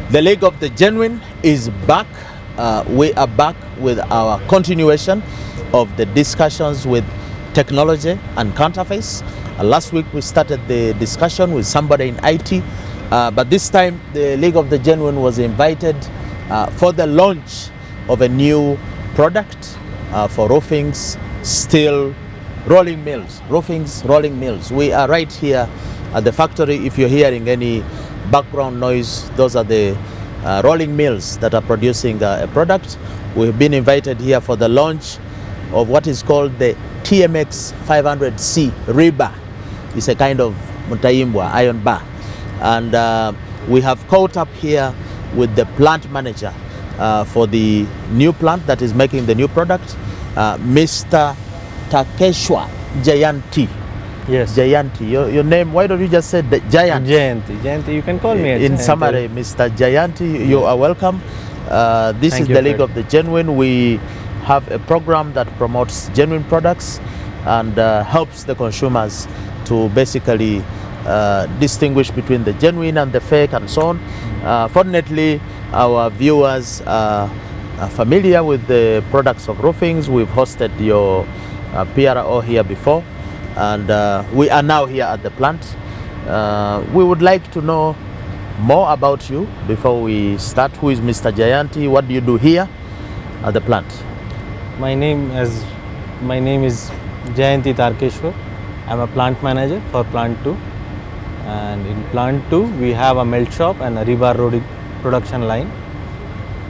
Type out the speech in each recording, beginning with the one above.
The League of the Genuine is back. We are back with our continuation of the discussions with technology and counterfeits. Last week we started the discussion with somebody in IT, but this time the League of the Genuine was invited for the launch of a new product for Roofings steel rolling mills. Roofings rolling mills. We are right here at the factory. If you're hearing any background noise, those are the rolling mills that are producing a product. We've been invited here for the launch of what is called the TMX 500C Rebar. It's a kind of Mutaimbwa iron bar. And we have caught up here with the plant manager for the new plant that is making the new product, Mr. Tarkeshwar Jayanti. Yes. Jayanti. Your name, why don't you just say Jayanti? Jayanti. Jayanti, you can call me In Jayanti. summary, Mr. Jayanti, you are welcome. This Thank is you, the League Fred. of the Genuine. We have a program that promotes genuine products and helps the consumers to basically distinguish between the genuine and the fake and so on. Fortunately, our viewers are familiar with the products of Roofings. We've hosted your PRO here before, and we are now here at the plant. We would like to know more about you before we start. Who is Mr. Jayanti? What do you do here at the plant? My name is Jayanti Tarkeshwar. I'm a plant manager for plant 2, and in plant 2 we have a melt shop and a rebar rolling production line,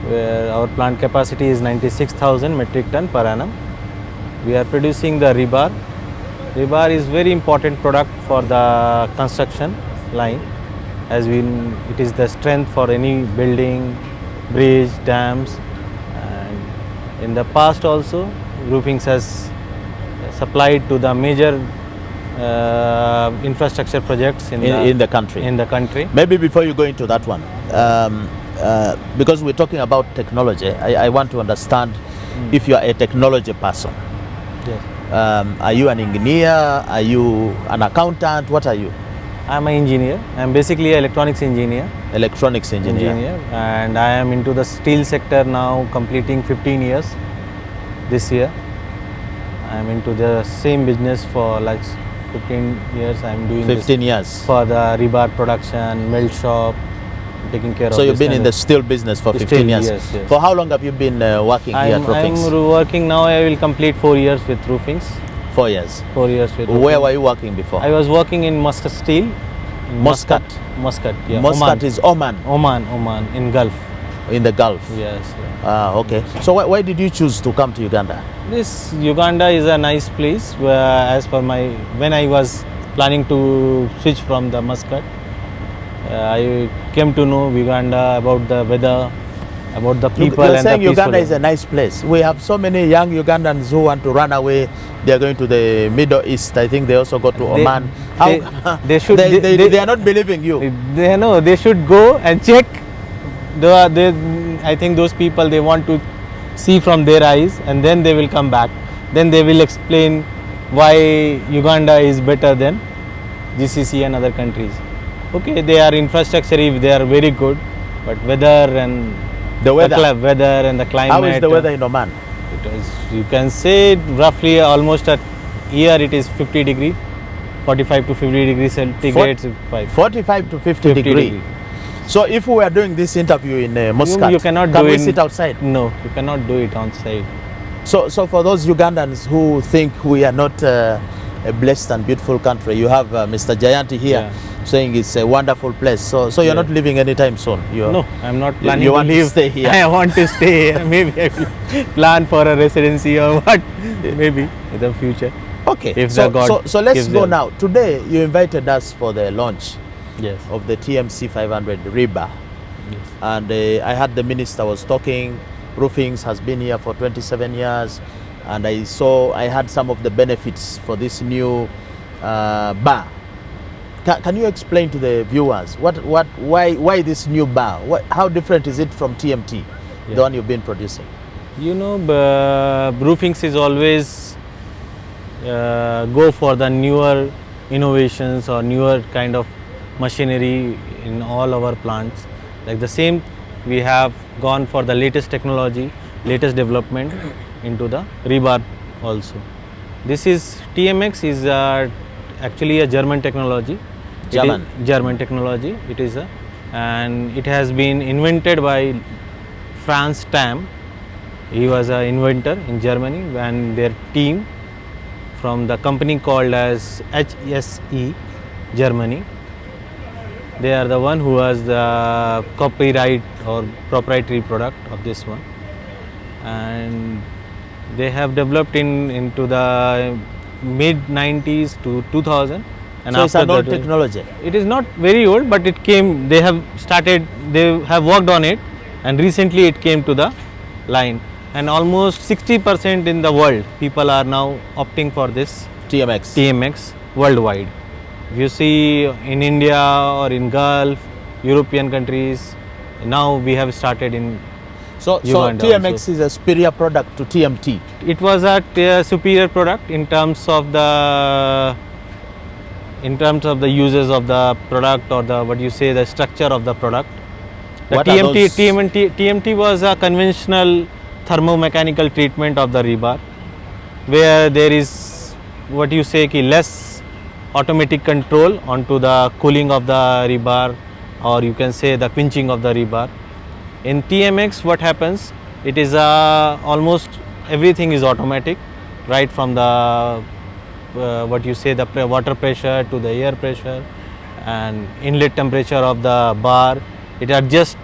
where our plant capacity is 96,000 metric ton per annum. We are producing the rebar. Rebar is very important product for the construction line, as it is the strength for any building, bridge, dams. And in the past also, Roofings has supplied to the major infrastructure projects in the country. Maybe before you go into that one, because we're talking about technology, I want to understand if you are a technology person. Yes. Are you an engineer? Are you an accountant? What are you? I'm an engineer. I'm basically an electronics engineer. Electronics engineer. And I am into the steel sector now, completing 15 years this year. I'm into the same business for like 15 years. I'm doing 15 years for the rebar production, melt shop, taking care of. So you've been in the steel business for 15 years. Yes, yes. For how long have you been working here at Roofings? I'm working now. I will complete 4 years with Roofings. 4 years. 4 years with Roofings. Where were you working before? I was working in Muscat Steel. Muscat. Yeah. Muscat is Oman. Oman in Gulf. In the Gulf. Yes. Okay. So why did you choose to come to Uganda? This Uganda is a nice place where, as per when I was planning to switch from the Muscat, I came to know Uganda, about the weather, about the people. You're and saying the Uganda is a nice place. We have so many young Ugandans who want to run away. They are going to the Middle East. I think they also go to Oman. They should. They are not believing you. They should go and check. I think those people, they want to see from their eyes, and then they will come back. Then they will explain why Uganda is better than GCC and other countries. Okay, they are infrastructure, they are very good, but weather and the weather and the climate. How is the weather in Oman? You can say roughly almost a year it is 50 degree, 45 to 50 degrees centigrade. 45 to 50 degree. So if we are doing this interview in Muscat, you cannot can we sit outside? No, you cannot do it outside. So for those Ugandans who think we are not a blessed and beautiful country, you have Mr. Jayanti here saying it's a wonderful place. So you're not leaving anytime soon? No, I'm not planning you to want leave. To stay here? I want to stay here. Maybe I will plan for a residency or what, maybe in the future. Okay, if so let's go them. now. Today you invited us for the launch of the TMC 500 Rebar. Yes. And I heard the minister was talking. Roofings has been here for 27 years, and I had some of the benefits for this new bar. Can you explain to the viewers why this new bar? How different is it from TMT, the one you've been producing? You know, Roofings is always go for the newer innovations or newer kind of machinery in all our plants. Like the same, we have gone for the latest technology, latest development into the rebar also. This is TMX is actually a German technology. German technology. It is and it has been invented by Franz Tam. He was an inventor in Germany, and their team from the company called as HSE Germany. They are the one who has the copyright or proprietary product of this one, and they have developed into the mid 90s to 2000. And so it's an old technology. It is not very old, but it came. They have started. They have worked on it, and recently it came to the line. And almost 60% in the world, people are now opting for this TMX worldwide. If you see in India or in Gulf, European countries, now we have started in so TMX also is a superior product to TMT. It was a superior product in terms of the uses of the product, or the the structure of the product. The TMT was a conventional thermomechanical treatment of the rebar, where there is less automatic control onto the cooling of the rebar, or you can say the quenching of the rebar. In TMX, what happens? It is almost everything is automatic, right from the the water pressure to the air pressure and inlet temperature of the bar. It adjusts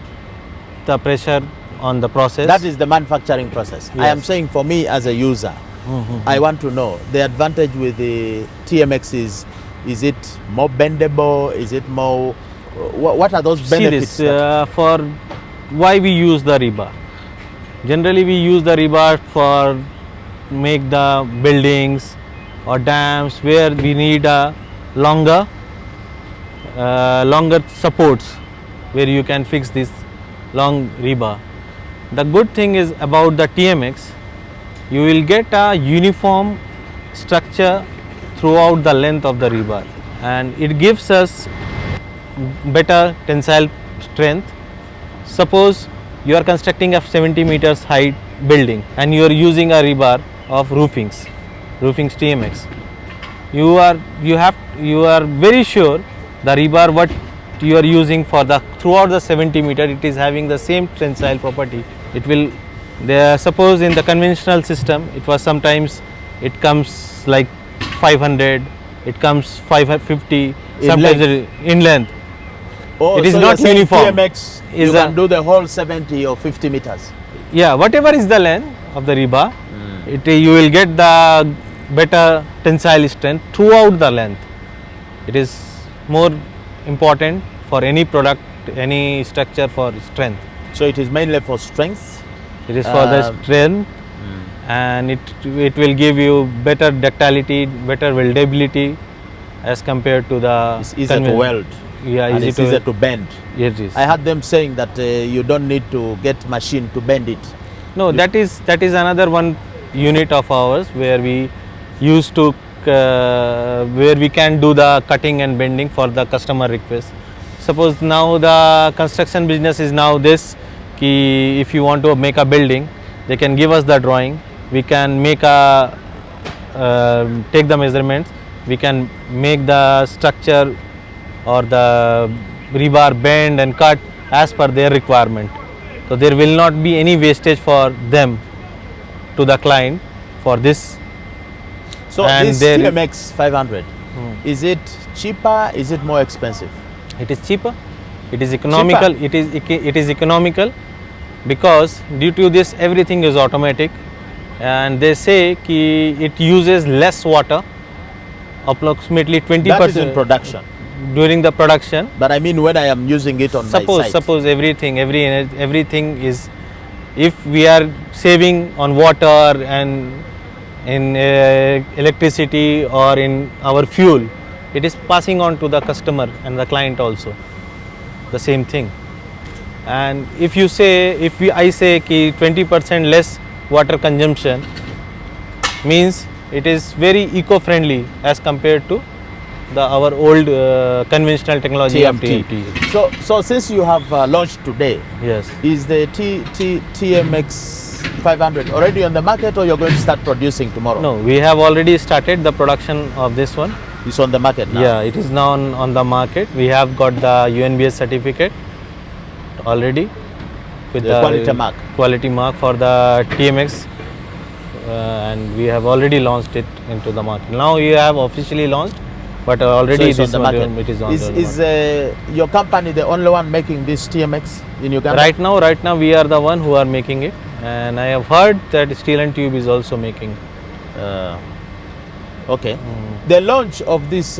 the pressure on the process. That is the manufacturing process. Yes. I am saying for me as a user, I want to know the advantage with the TMX is it more bendable? Is it more, what are those benefits? See this, for why we use the rebar. Generally we use the rebar for make the buildings or dams where we need a longer supports, where you can fix this long rebar. The good thing is about the TMX, you will get a uniform structure throughout the length of the rebar, and it gives us better tensile strength. Suppose you are constructing a 70 meters height building and you are using a rebar of Roofings TMX. You are very sure the rebar what you are using for the throughout the 70 meter, it is having the same tensile property. It will, suppose in the conventional system, it was sometimes it comes like 500, it comes 550, sometimes in length. Oh, it is so not uniform. TMX, you can do the whole 70 or 50 meters. Yeah, whatever is the length of the rebar, you will get the better tensile strength throughout the length. It is more important for any product, any structure, for strength. So it is mainly for strength. It is for the strength, and it will give you better ductility, better weldability as compared to the. It's easier to weld. Yeah, and it's easier to bend. Yes, it is. I heard them saying that you don't need to get machine to bend it. No, that is another one unit of ours where we used to where we can do the cutting and bending for the customer request. Suppose now the construction business is now this, ki if you want to make a building, they can give us the drawing, we can make a take the measurements, we can make the structure or the rebar bend and cut as per their requirement. So there will not be any wastage for them to the client for this. So and this TMX 500, is it cheaper? Is it more expensive? It is cheaper. It is economical. Cheaper. It is economical because due to this everything is automatic, and they say ki it uses less water, approximately 20%. That is in production. During the production. But I mean when I am using it on my site. Suppose everything is, if we are saving on water and in electricity or in our fuel, it is passing on to the customer and the client also, the same thing. And if you say, I say ki 20% less water consumption, means it is very eco-friendly as compared to our old conventional technology of TMT. So since you have launched today, Yes. is the TMX 500 already on the market, or you're going to start producing tomorrow? No, we have already started the production of this one. It's on the market now. Yeah, it is now on the market. We have got the UNBS certificate already with The quality mark. Quality mark for the TMX, and we have already launched it into the market. Now we have officially launched, but already So it's on the market. it is on the market. Is your company the only one making this TMX in Uganda? Right now we are the one who are making it, and I have heard that Steel and Tube is also making. Okay. The launch of this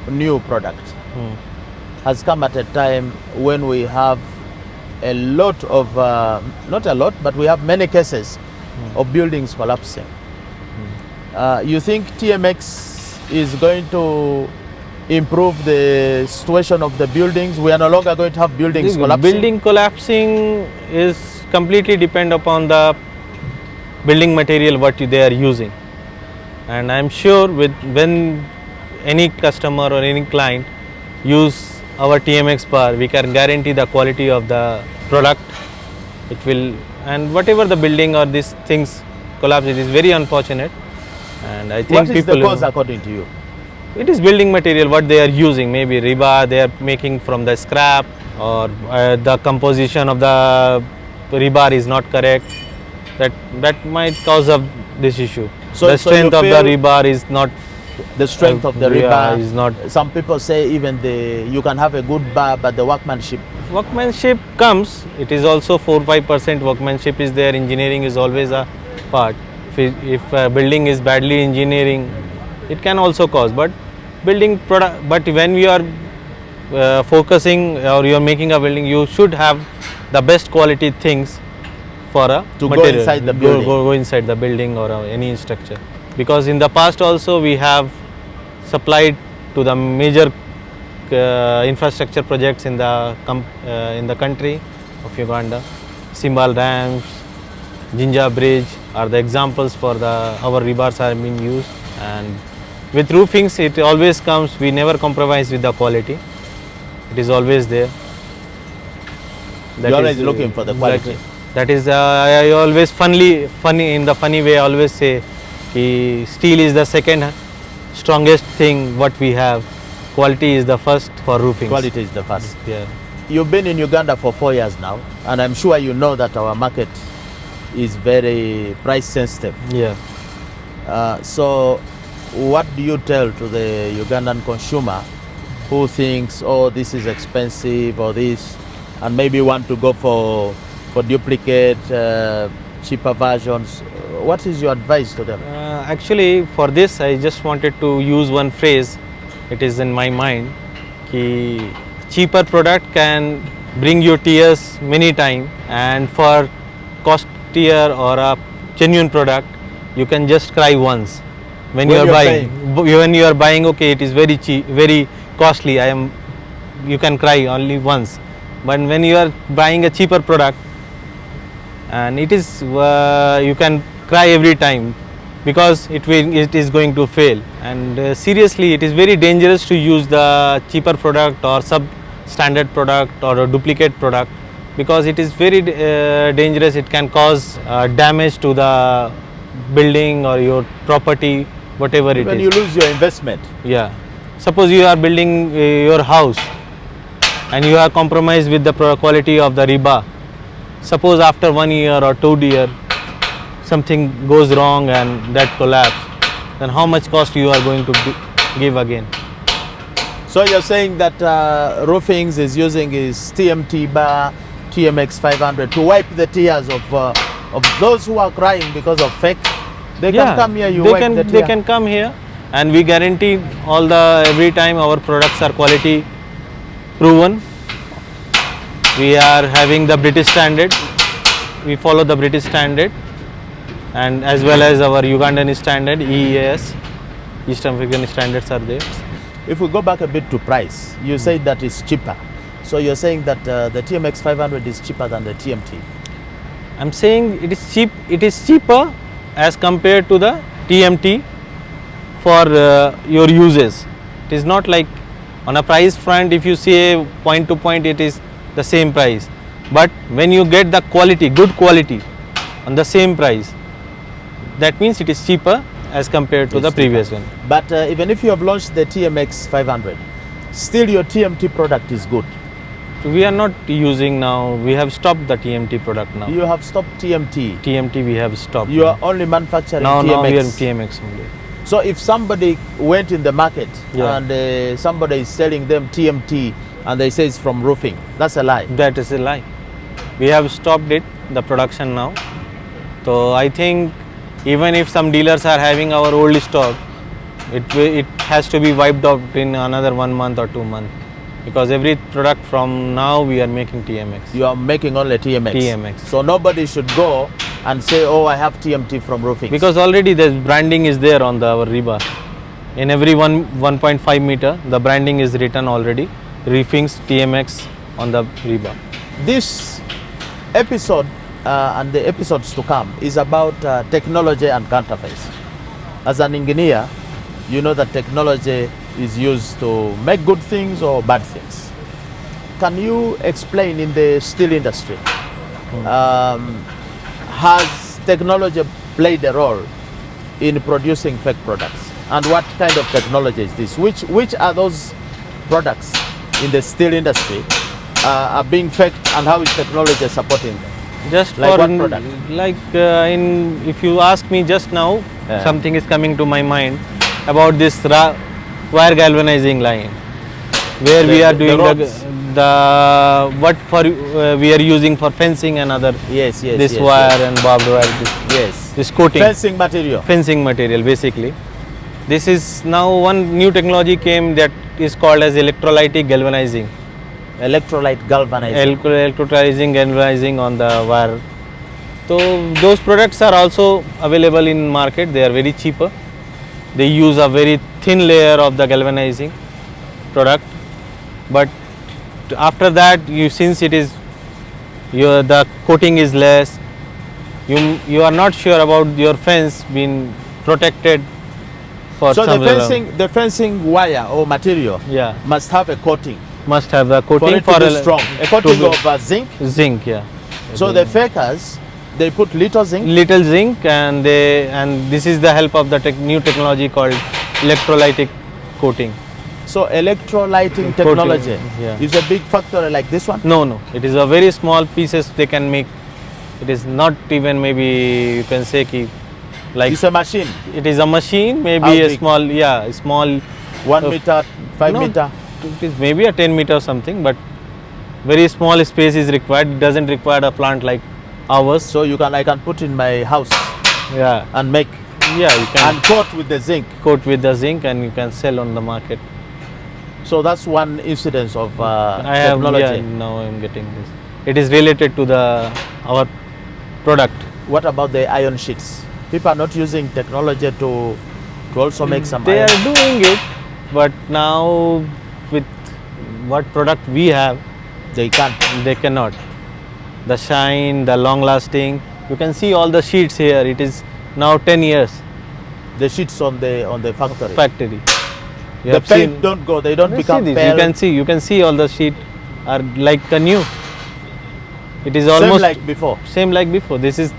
new product has come at a time when we have a lot of, not a lot, but we have many cases of buildings collapsing. You think TMX is going to improve the situation of the buildings? We are no longer going to have buildings collapsing? Building collapsing is completely depend upon the building material what they are using. And I am sure when any customer or any client use our TMX bar, we can guarantee the quality of the product. It will, and whatever the building or these things collapse, it is very unfortunate. And I think what is the cause according to you? It is building material what they are using. Maybe rebar they are making from the scrap, or the composition of the rebar is not correct. That might cause of this issue. So the strength of the rebar is not. The strength of the rebar is not. Some people say even you can have a good bar, but the workmanship. Workmanship comes. It is also 4-5% workmanship is there. Engineering is always a part. If a building is badly engineering, it can also cause. But building product. But when we are focusing or you are making a building, you should have the best quality things for a to material. Go inside the building. Go inside the building or any structure. Because in the past also we have supplied to the major infrastructure projects in the country of Uganda. Simbal Dams, Jinja Bridge are the examples for our rebars are being used. And with roofings it always comes, we never compromise with the quality. It is always there. You're always looking for the quality. That is, I always funny in the funny way I always say, steel is the second strongest thing what we have. Quality is the first for roofing. Quality is the first. Yeah. You've been in Uganda for 4 years now, and I'm sure you know that our market is very price sensitive. Yeah. So what do you tell to the Ugandan consumer who thinks, oh, this is expensive or this, and maybe want to go for duplicate, cheaper versions? What is your advice to them? Actually, for this, I just wanted to use one phrase. It is in my mind. Cheaper product can bring you tears many times, and for costier or a genuine product, you can just cry once. When you are buying, when you are buying, okay, it is very cheap, very costly. You can cry only once. But when you are buying a cheaper product, and it is you can cry every time because it is going to fail. And seriously, it is very dangerous to use the cheaper product or substandard product or a duplicate product, because it is very dangerous. It can cause damage to the building or your property, whatever it is. When you lose your investment. Yeah. Suppose you are building your house and you are compromised with the quality of the rebar. Suppose after 1 year or 2 years something goes wrong and that collapse, then how much cost you are going to give again? So you're saying that Roofings is using his TMT bar, TMX 500 to wipe the tears of those who are crying because of fake. They can come here, they can come here, and we guarantee every time our products are quality proven. We are having the British standard. We follow the British standard, and as well as our Ugandan standard, EEAS, East African standards are there. If we go back a bit to price, you said that it's cheaper. So you're saying that the TMX 500 is cheaper than the TMT? I'm saying it is cheap. It is cheaper as compared to the TMT for your uses. It is not like on a price front, if you say point to point, it is the same price. But when you get the quality, good quality on the same price, that means it is cheaper as compared to It's the previous one. But even if you have launched the TMX 500, still your TMT product is good. We are not using now, we have stopped the TMT product now. You have stopped TMT. TMT we have stopped. You are only manufacturing now, TMX. now we are TMX only. So if somebody went in the market Yeah. and somebody is selling them TMT and they say it's from roofing, that's a lie. That is a lie. We have stopped it, the production now. So I think even if some dealers are having our old stock, it has to be wiped out in another 1 month or 2 months. Because every product from now we are making TMX. You are making only TMX. TMX. So nobody should go and say, oh, I have TMT from roofing. Because already the branding is there on our rebar. In every 1.5 meter, the branding is written already. Roofings, TMX on the rebar. This episode and the episodes to come is about technology and counterfeits. As an engineer, you know that technology is used to make good things or bad things. Can you explain in the steel industry, has technology played a role in producing fake products? And what kind of technology is this? Which are those products in the steel industry are being faked, and how is technology supporting them? Just Like for what product? if you ask me just now, something is coming to my mind about this wire galvanizing line, where we are doing the what for we are using for fencing and other this wire and barbed wire. This coating. Fencing material. Fencing material basically. This is now one new technology came that is called as electrolytic galvanizing. Electrolyte galvanizing. Electrolyzing galvanizing on the wire. So those products are also available in market. They are very cheaper. They use a very thin layer of the galvanizing product, but after that, since it is the coating is less, you are not sure about your fence being protected for So some the fencing wire or material must have a coating. Must have the coating for it to be strong. A coating of zinc. Zinc, yeah. So the fakers, they put little zinc. Little zinc, and this is the help of the new technology called electrolytic coating. So electrolyting technology is a big factor like this one? No. It is a very small pieces they can make. It is not even, maybe you can say like it's a machine. It is a machine, maybe How a big? small 1 meter, 5 meter. It is maybe a 10 meter or something, but very small space is required. It doesn't require a plant like ours. So I can put in my house and make. Yeah, you can. And coat with the zinc. Coat with the zinc, and you can sell on the market. So that's one incidence of technology. Now I am getting this. It is related to our product. What about the iron sheets? People are not using technology to also make some They iron. are doing it, but now with what product we have, They can't. they cannot. The shine, the long lasting. You can see all the sheets here. It is now 10 years The sheets on the factory. You The have paint seen. don't go. They don't See become this. pale. You can see all the sheet are like a new. It is Same almost like before. Same like before. This is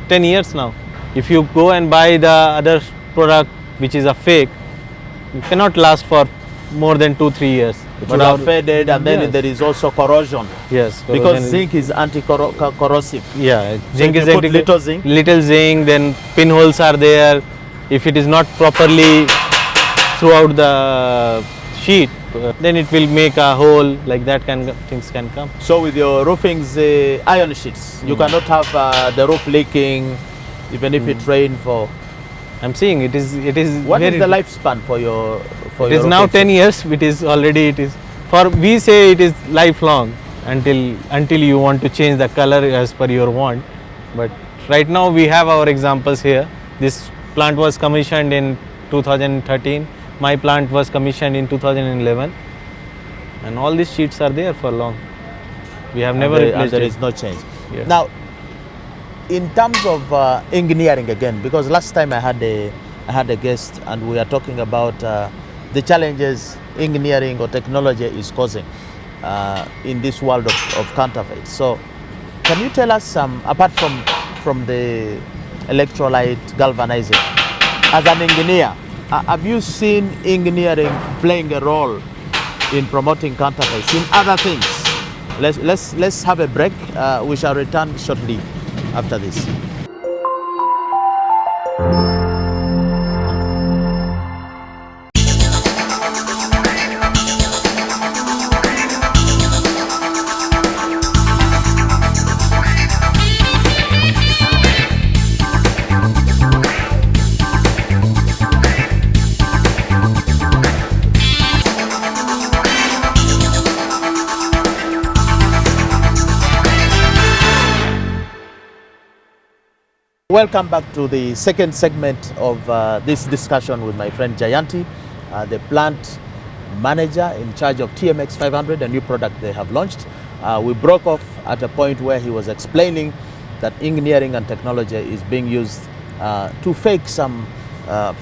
10 years now. If you go and buy the other product which is a fake, you cannot last for more than 2-3 years. It will have faded, and then there is also corrosion. Yes, Because corrosion. zinc is anti-corrosive. Yeah, So zinc if is you put anti- little zinc. Little zinc, then pinholes are there. If it is not properly throughout the sheet, then it will make a hole, like that things can come. So with your roofings iron sheets, you cannot have the roof leaking, even if it rain for. I'm seeing it is What very is the lifespan for your? It is now 10 years. It is already we say it is lifelong until you want to change the color as per your want. But right now we have our examples here. This plant was commissioned in 2013. My plant was commissioned in 2011, and all these sheets are there for long. We have never replaced there it. is no change. Yes. Now, in terms of engineering again, because last time I had a guest and we are talking about the challenges engineering or technology is causing in this world of counterfeit. So can you tell us some, apart from the electrolyte galvanizing, as an engineer, have you seen engineering playing a role in promoting counterfeits in other things? Let's have a break. We shall return shortly after this. Welcome back to the second segment of this discussion with my friend Jayanti, the plant manager in charge of TMX 500, a new product they have launched. We broke off at a point where he was explaining that engineering and technology is being used to fake some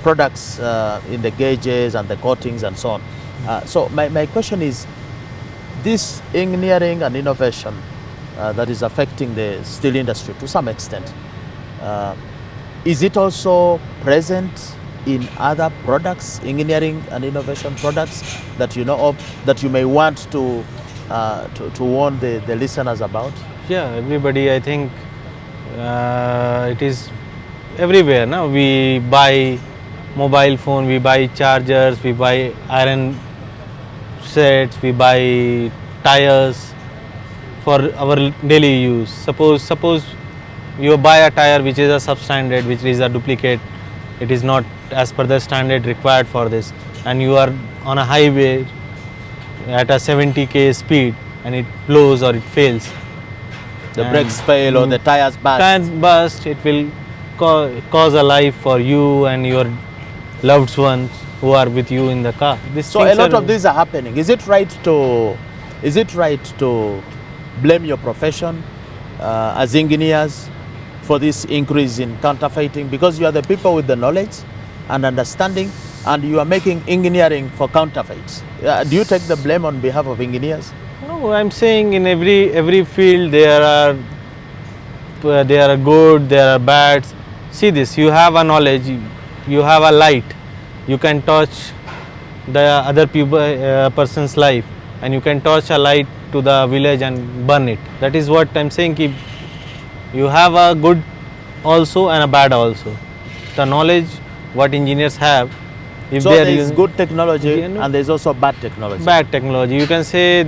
products in the gauges and the coatings and so on. So my question is, this engineering and innovation that is affecting the steel industry to some extent, is it also present in other products, engineering and innovation products that you know of, that you may want to warn the listeners about? Yeah, everybody, I think it is everywhere. Now we buy mobile phone, we buy chargers, we buy iron sets, we buy tires for our daily use. Suppose you buy a tire which is a substandard, which is a duplicate, it is not as per the standard required for this, and you are on a highway at a 70km speed and it blows or it fails. The brakes fail or the tires burst. Tires burst, it will cause a life for you and your loved ones who are with you in the car. So a lot of these are happening. Is it right to blame your profession as engineers for this increase in counterfeiting, because you are the people with the knowledge and understanding, and you are making engineering for counterfeits? Do you take the blame on behalf of engineers? No, I'm saying in every field there are good, there are bad. See this, you have a knowledge, you have a light, you can touch the other person's life, and you can touch a light to the village and burn it. That is what I'm saying. You have a good also and a bad also. The knowledge what engineers have, if so they there is good technology and there is also bad technology. Bad technology. You can say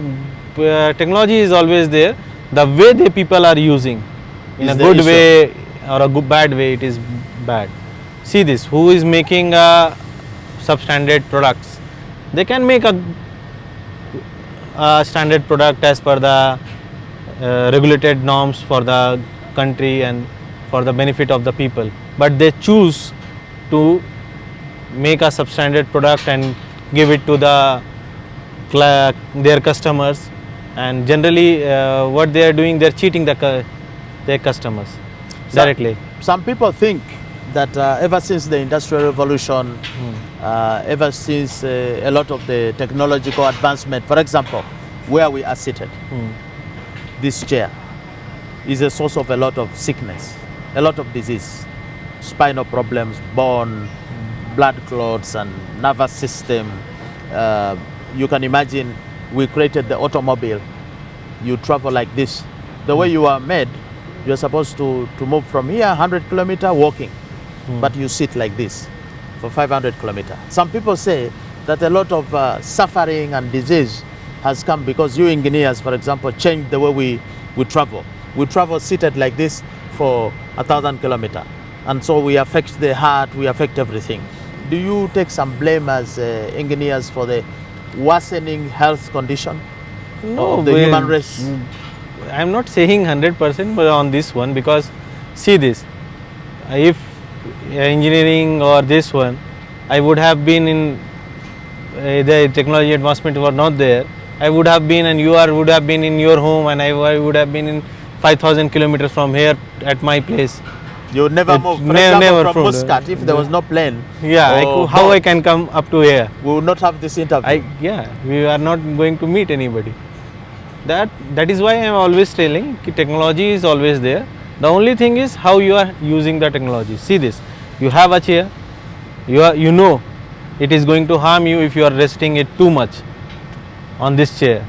technology is always there. The way the people are using, in a good way or a bad way, it is bad. See this, who is making substandard products? They can make a standard product as per the regulated norms for the country and for the benefit of the people, but they choose to make a substandard product and give it to their customers, and generally what they are doing, they are cheating their customers directly. Some people think that ever since the Industrial Revolution, ever since a lot of the technological advancement, for example, where we are seated, this chair is a source of a lot of sickness, a lot of disease, spinal problems, bone, blood clots and nervous system. You can imagine we created the automobile. You travel like this. The way you are made, you're supposed to move from here 100 kilometers walking, but you sit like this for 500 kilometers. Some people say that a lot of suffering and disease has come because you engineers, for example, changed the way we travel. We travel seated like this for 1,000 kilometers, and so we affect the heart, we affect everything. Do you take some blame as engineers for the worsening health condition of the human race? I'm not saying 100% but on this one, because see this, if engineering or this one, I would have been in the technology advancement were not there, I would have been, and you would have been in your home, and I would have been in 5,000 kilometers from here at my place. You would never It move. For never example, from flew. Muscat, if there was no plane, Yeah, or how boat, I can come up to here? we would not have this interview. We are not going to meet anybody. That is why I am always telling ki technology is always there. The only thing is how you are using the technology. See this, you have a chair, you know it is going to harm you if you are resting it too much on this chair.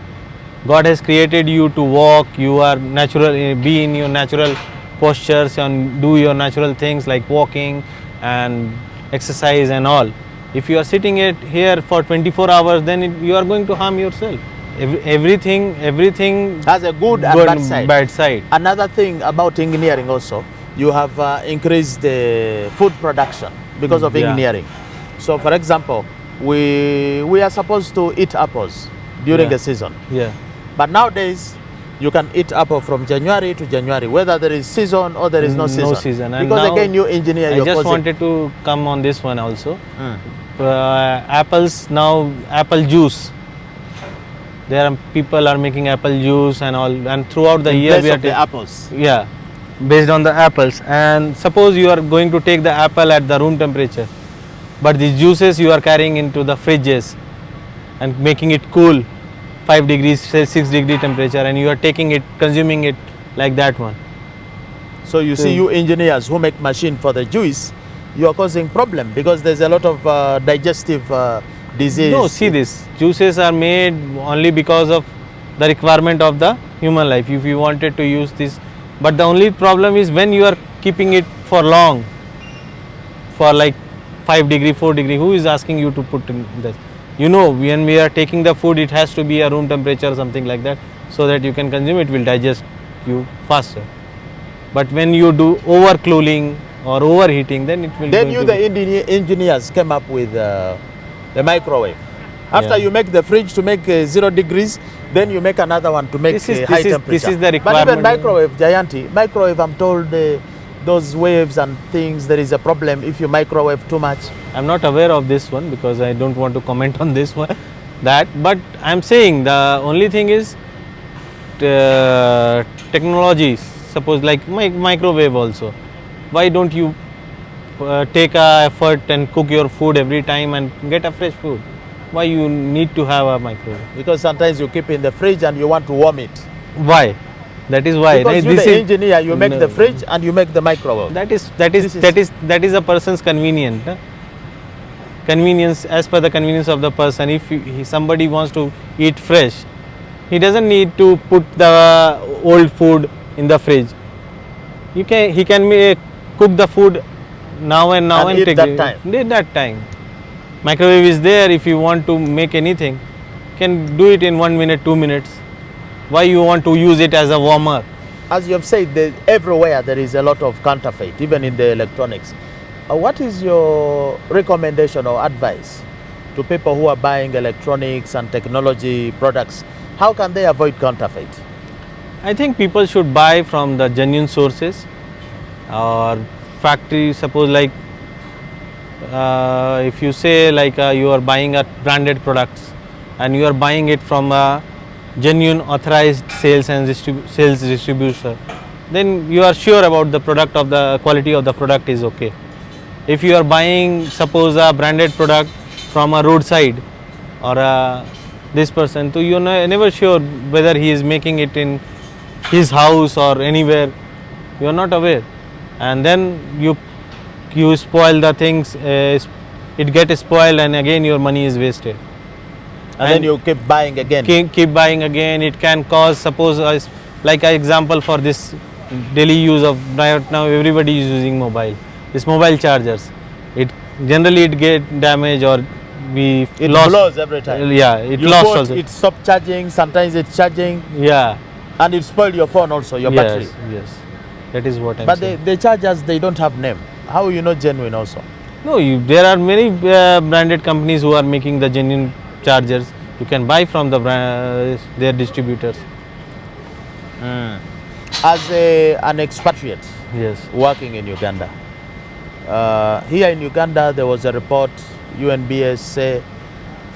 God has created you to walk, you are natural, be in your natural postures and do your natural things like walking and exercise and all. If you are sitting here for 24 hours, then you are going to harm yourself. Everything Has a good and bad side. Another thing about engineering also, you have increased the food production because of engineering. So for example, we are supposed to eat apples during the season. Yeah. But nowadays, you can eat apple from January to January, whether there is season or there is no season. No season. And because again, you engineer your I just wanted to come on this one also. Apples now, apple juice. There are people are making apple juice and all, and throughout the year we are taking apples. Yeah, based on the apples. And suppose you are going to take the apple at the room temperature, but the juices you are carrying into the fridges and making it cool, 5 degrees, 6 degree temperature, and you are taking it, consuming it like that one. So you see, you engineers who make machine for the juice, you are causing problem because there's a lot of digestive disease. No, see this, juices are made only because of the requirement of the human life. If you wanted to use this, but the only problem is when you are keeping it for long, for like 5 degree, 4 degree, who is asking you to put in this? You know, when we are taking the food, it has to be a room temperature or something like that, so that you can consume it, will digest you faster. But when you do over cooling or overheating, then it will. Then the engineers came up with the microwave. After you make the fridge to make 0 degrees, then you make another one to make high temperature. This is the requirement. But even microwave, Jayanti, microwave, I'm told those waves and things, there is a problem if you microwave too much. I'm not aware of this one because I don't want to comment on this one. But I'm saying the only thing is technology. Suppose like microwave also. Why don't you take a effort and cook your food every time and get a fresh food? Why you need to have a microwave? Because sometimes you keep in the fridge and you want to warm it. Why? That is why. Because you the engineer, you make the fridge and you make the microwave. That is a person's convenience. Convenience, as per the convenience of the person. If somebody wants to eat fresh, he doesn't need to put the old food in the fridge. He can cook the food now and take that time. Microwave is there. If you want to make anything, can do it in 1 minute, 2 minutes. Why you want to use it as a warmer? As you have said, everywhere there is a lot of counterfeit, even in the electronics. What is your recommendation or advice to people who are buying electronics and technology products? How can they avoid counterfeit? I think people should buy from the genuine sources or factory. Suppose like if you say like you are buying a branded products and you are buying it from a genuine authorized sales and sales distributor, then you are sure about the product of the quality of the product is okay. If you are buying suppose a branded product from a roadside or this person, so you are never sure whether he is making it in his house or anywhere. You are not aware, and then you spoil the things. It gets spoiled, and again your money is wasted. And then you keep buying again. Keep buying again. It can cause, suppose like an example for this daily use of right now, everybody is using mobile. This mobile chargers, it generally get damaged or it blows every time. Yeah, it lost also. It stopped charging. Sometimes it's charging. Yeah, and it spoiled your phone also, your battery. Yes, that is what I'm saying. But the chargers, they don't have name. How you know genuine also? No, there are many branded companies who are making the genuine chargers. You can buy from their distributors. As an expatriate, yes, working in Uganda. Here in Uganda, there was a report. UNBS say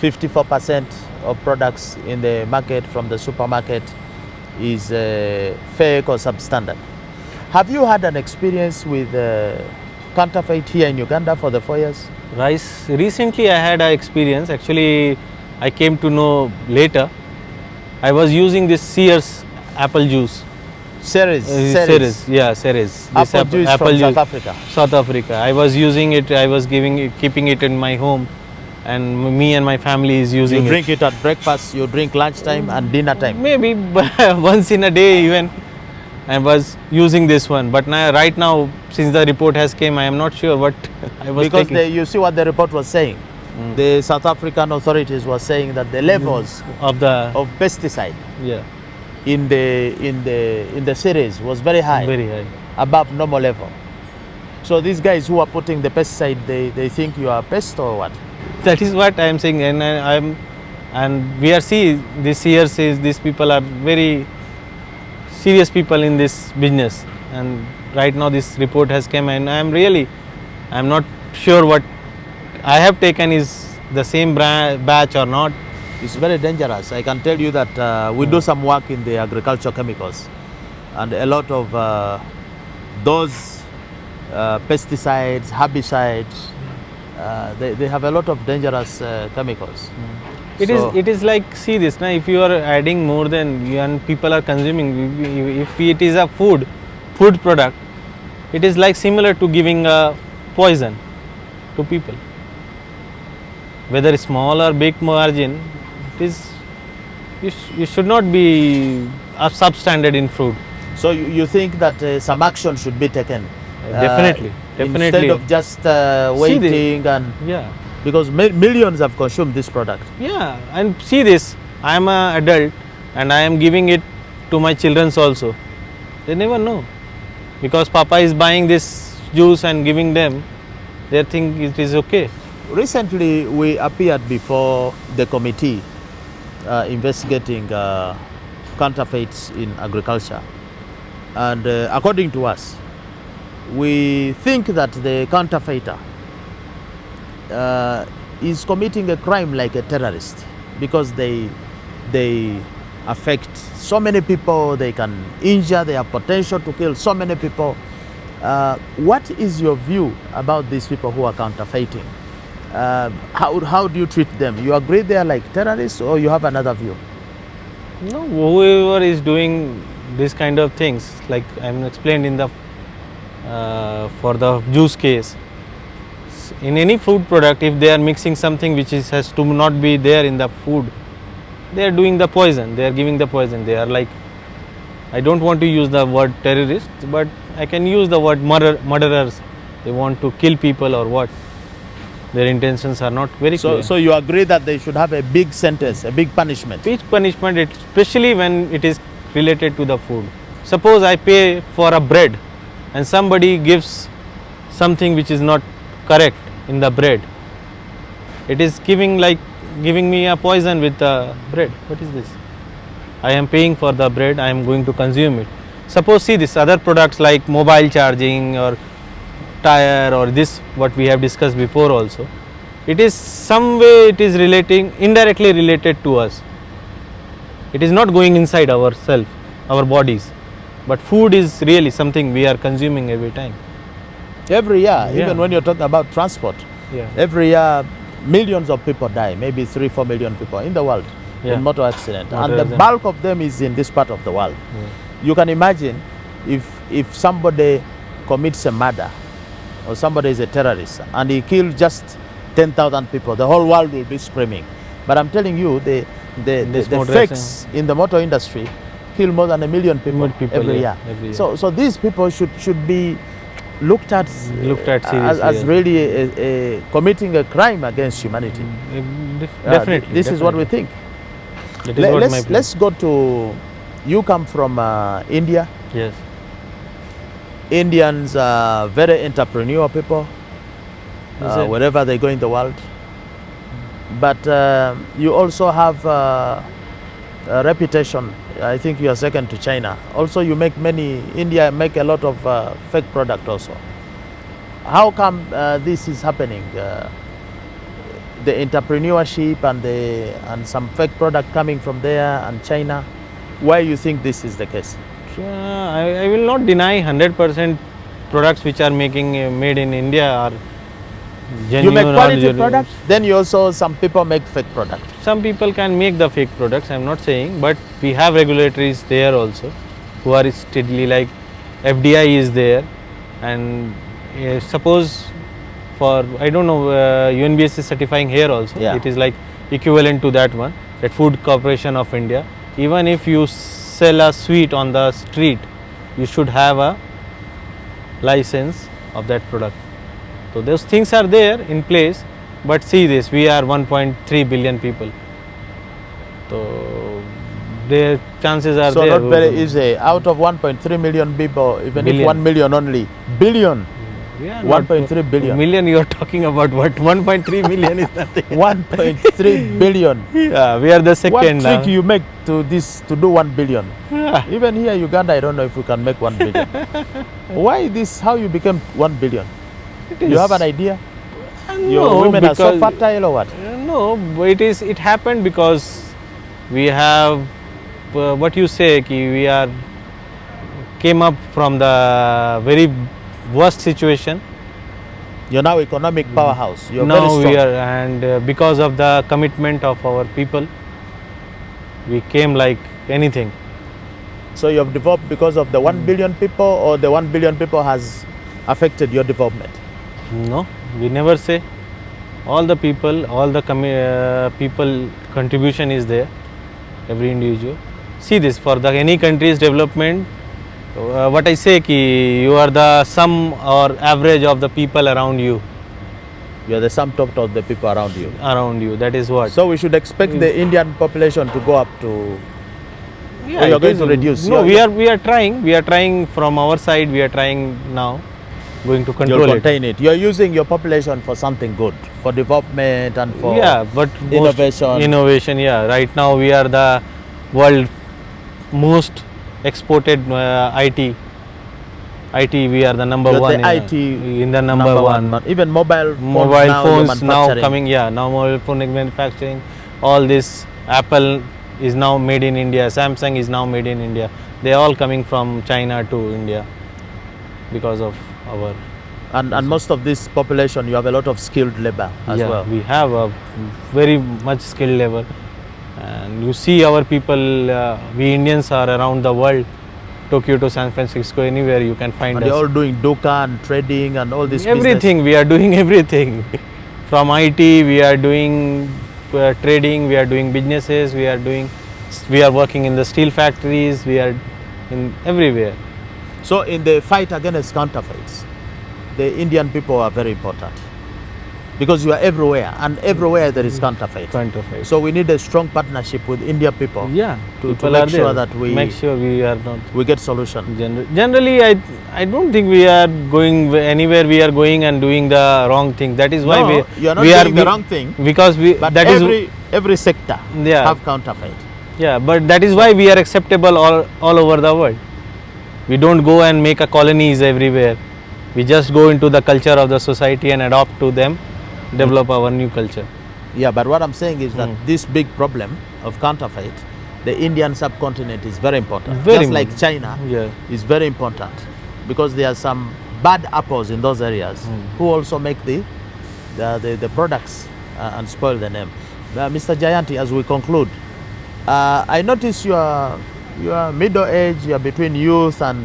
54% of products in the market from the supermarket is fake or substandard. Have you had an experience with counterfeit here in Uganda for the 4 years? Recently I had an experience. Actually, I came to know later. I was using this Sears apple juice. Ceres. Ceres, yeah, Ceres. This Apple juice from South Africa. South Africa. I was using it. I was keeping it in my home, and me and my family is using You drink it at breakfast, you drink lunchtime and dinner time. Maybe once in a day even. I was using this one, but now, right now, since the report has came, I am not sure what I was Because taking. you see what the report was saying. The South African authorities were saying that the levels of the of pesticide yeah, in the series was very high, very high. above normal level. So these guys who are putting the pesticide, they think you are a pest or what? That is what I am saying, and we are this year says these people are very serious people in this business, and right now this report has come, and I am not sure what I have taken is the same batch or not. It's very dangerous. I can tell you that we do some work in the agricultural chemicals, and a lot of those pesticides, herbicides, they have a lot of dangerous chemicals. It is like, see this now, if you are adding more than and people are consuming, if it is a food product, it is like similar to giving a poison to people. Whether small or big margin, it is you should not be a substandard in food. So you think that some action should be taken? Definitely. Instead of just waiting and yeah. Because millions have consumed this product. Yeah, and see this, I am an adult and I am giving it to my children also. They never know. Because Papa is buying this juice and giving them, they think it is okay. Recently, we appeared before the committee investigating counterfeits in agriculture. And according to us, we think that the counterfeiter is committing a crime like a terrorist, because they affect so many people, they can injure, they have potential to kill so many people. What is your view about these people who are counterfeiting? How do you treat them? You agree they are like terrorists, or you have another view? No, whoever is doing this kind of things, like I am explained in the for the juice case, in any food product, if they are mixing something which has to not be there in the food, they are doing the poison, they are giving the poison. They are like, I don't want to use the word terrorist, but I can use the word murderers. They want to kill people or what? Their intentions are not very clear. So you agree that they should have a big sentence, a big punishment? Big punishment, especially when it is related to the food. Suppose I pay for a bread and somebody gives something which is not correct in the bread. It is giving me a poison with the bread. What is this? I am paying for the bread, I am going to consume it. Suppose see this other products like mobile charging or tire or this what we have discussed before also. It is some way it is indirectly related to us. It is not going inside ourselves, our bodies. But food is really something we are consuming every time. Every year, Yeah. even when you're talking about transport, Yeah. every year millions of people die, maybe 3-4 million people in the world Yeah. in motor accident. Motor And the accident. bulk of them is in this part of the world. Yeah. You can imagine if somebody commits a murder or somebody is a terrorist and he kills just 10,000 people, the whole world will be screaming. But I'm telling you, the fakes in the motor industry kill more than 1 million people, every year. So these people should be looked at seriously, as yeah. really committing a crime against humanity. Definitely. This is what we think. That is what my Let's go to, you come from India. Yes. Indians are very entrepreneurial people, wherever they go in the world. But you also have a reputation. I think you are second to China. Also, India make a lot of fake product also. How come this is happening? The entrepreneurship and some fake product coming from there and China. Why you think this is the case? I will not deny 100% products which are made in India are genuine. You make or quality genuine. products, then you also, some people make fake products. Some people can make the fake products, I am not saying, but we have regulatories there also who are steadily, like FDI is there, and suppose for, I don't know, UNBS is certifying here also, Yeah. it is like equivalent to that one, that Food Corporation of India. Even if you sell a sweet on the street, you should have a license of that product. So those things are there in place, but see this, we are 1.3 billion people. So the chances are So there. not very easy. Out of 1.3 million people, even Billion. if 1 million only, billion, We are not 1.3 billion. million you are talking about, what 1.3 million is nothing. 1.3 billion. Yeah, we are the What second now. trick you make to this to do 1 billion? Yeah. Even here Uganda, I don't know if we can make 1 billion. Why this? How you became 1 billion? You have an idea? Your No, women are so because- fertile or what? No, it happened because we have what you say, we came up from the very worst situation. You're now economic powerhouse. You're Now very strong. we are, and because of the commitment of our people, we came like anything. So you have developed because of the 1 billion people, or the 1 billion people has affected your development? No, we never say. All the people, all the people contribution is there, every individual. See this, for the any country's development, what I say, ki you are the sum or average of the people around you. You're the sum total of the people around you. That is what. So we should expect the Indian population to go up to. Yeah, you're it going is- to reduce. No, You're- we are trying. We are trying from our side. We are trying now, going to You'll control it. contain it. You're using your population for something good, for development and for. Yeah, but innovation. Innovation. Yeah, right now we are the world most exported IT. IT, we are the number You're one. the IT in the number one. Even mobile phones Mobile now you're phones now manufacturing. coming. Yeah, now mobile phone manufacturing. All this, Apple is now made in India. Samsung is now made in India. They are all coming from China to India because of our. And most of this population, you have a lot of skilled labor as Yeah, well. we have a very much skilled labor, and you see our people. We Indians are around the world, Tokyo to San Francisco, anywhere you can find And us. they're all doing dukkha and trading and all this Everything we are doing everything. From IT, we are doing trading. We are doing businesses. We are working in the steel factories. We are in everywhere. business. So in the fight against counterfeits, the Indian people are very important, because you are everywhere, and everywhere there is counterfeit. Counterfeit. So we need a strong partnership with India people. Yeah, to people make are sure there. that we make sure we are not. we get solution. Generally, I don't think we are going anywhere. We are going and doing the wrong thing. That is why No, we you are not we doing the wrong thing, because we But that is every sector Yeah. have counterfeit. yeah. But that is why we are acceptable all over the world. We don't go and make a colonies everywhere. We just go into the culture of the society and adopt to them, develop our new culture. Yeah, but what I'm saying is that this big problem of counterfeit, the Indian subcontinent is very important. Very Just like China Yeah. is very important, because there are some bad apples in those areas who also make the products and spoil the name. Mr. Jayanti, as we conclude, I notice you are middle age. You are between youth and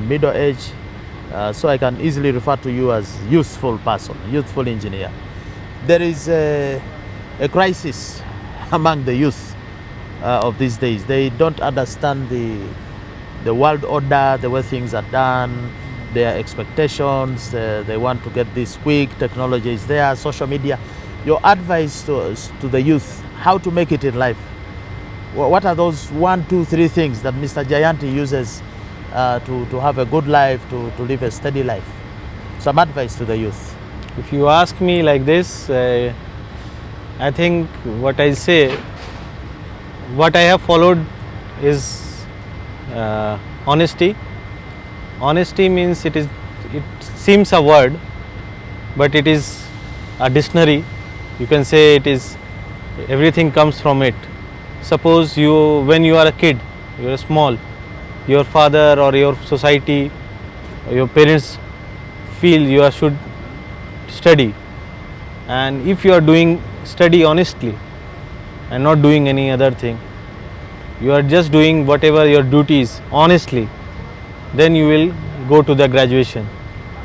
middle age, so I can easily refer to you as youthful person, youthful engineer. There is a crisis among the youth of these days. They don't understand the world order, the way things are done, their expectations. They want to get this quick. Technology is there, social media. Your advice to the youth, how to make it in life? What are those 1, 2, 3 things that Mr. Jayanti uses to have a good life, to live a steady life? Some advice to the youth. If you ask me like this, I think what I say, what I have followed is honesty. Honesty means it seems a word, but it is a dictionary. You can say it is, everything comes from it. Suppose when you are a kid, you are small, your father or your society, your parents feel you should study, and if you are doing study honestly and not doing any other thing, you are just doing whatever your duties honestly, then you will go to the graduation.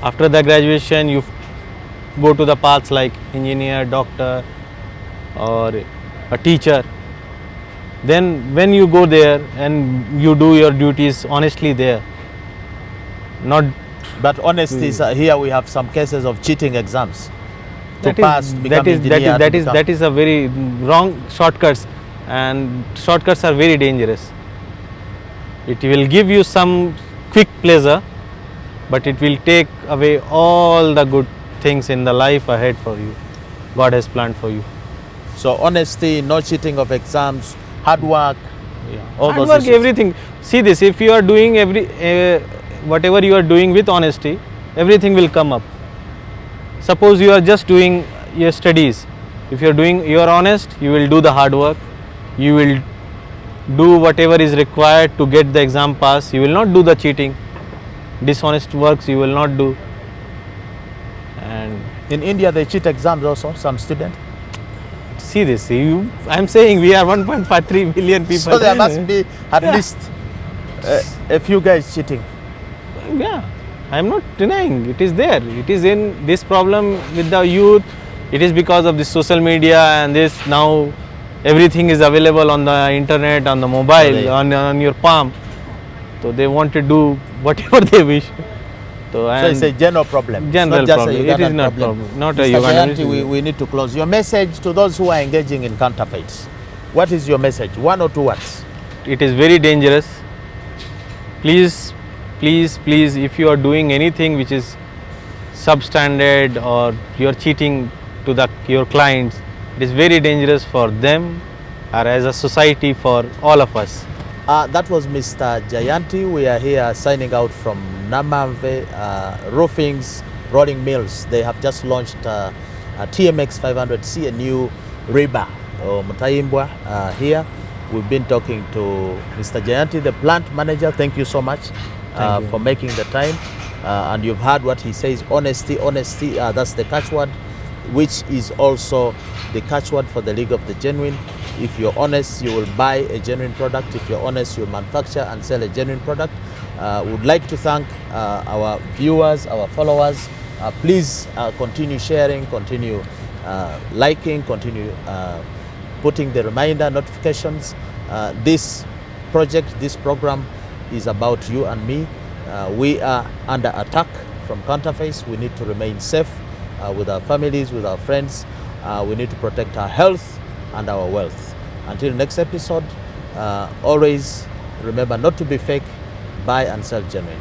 After the graduation, you go to the paths like engineer, doctor, or a teacher. Then when you go there and you do your duties honestly there, not But honesty is, here we have some cases of cheating exams to that pass, is become that is that engineer, is to that is become- that is a very wrong shortcuts, and shortcuts are very dangerous. It will give you some quick pleasure, but it will take away all the good things in the life ahead for you. God has planned for you. So honesty, no cheating of exams, hard work, all Hard those work, issues. everything. See this, if you are doing whatever you are doing with honesty, everything will come up. Suppose you are just doing your studies. If you are honest, you will do the hard work. You will do whatever is required to get the exam pass. You will not do the cheating. Dishonest works you will not do. And In India, they cheat exams also, some student. see this, I am saying we are 1.53 million people. So there must be at least a few guys cheating. Yeah, I am not denying, it is there. It is in this problem with the youth. It is because of the social media and this. Now everything is available on the internet, on the mobile, they- on your palm. So they want to do whatever they wish. So, So it's a general problem. It's general not just problem. A It is Ugandan not problem. problem. Not a Mr. Ugandan. Jayanti, we need to close. Your message to those who are engaging in counterfeits. What is your message? One or two words? It is very dangerous. Please, please, if you are doing anything which is substandard or you are cheating to your clients, it is very dangerous for them or as a society, for all of us. That was Mr. Jayanti. We are here signing out from Namamve Roofings Rolling Mills. They have just launched a TMX 500C, a new Rebar or Mutaimbwa here. We've been talking to Mr. Jayanti, the plant manager. Thank you so much Thank you. for making the time. And you've heard what he says, honesty, that's the catchword, which is also the catchword for the League of the Genuine. If you're honest, you will buy a genuine product. If you're honest, you'll manufacture and sell a genuine product. Would like to thank our viewers, our followers. Please continue sharing, continue liking, continue putting the reminder notifications. This project, this program is about you and me. We are under attack from counterfeits. We need to remain safe with our families, with our friends. We need to protect our health and our wealth. Until next episode, always remember not to be fake, buy and sell genuine.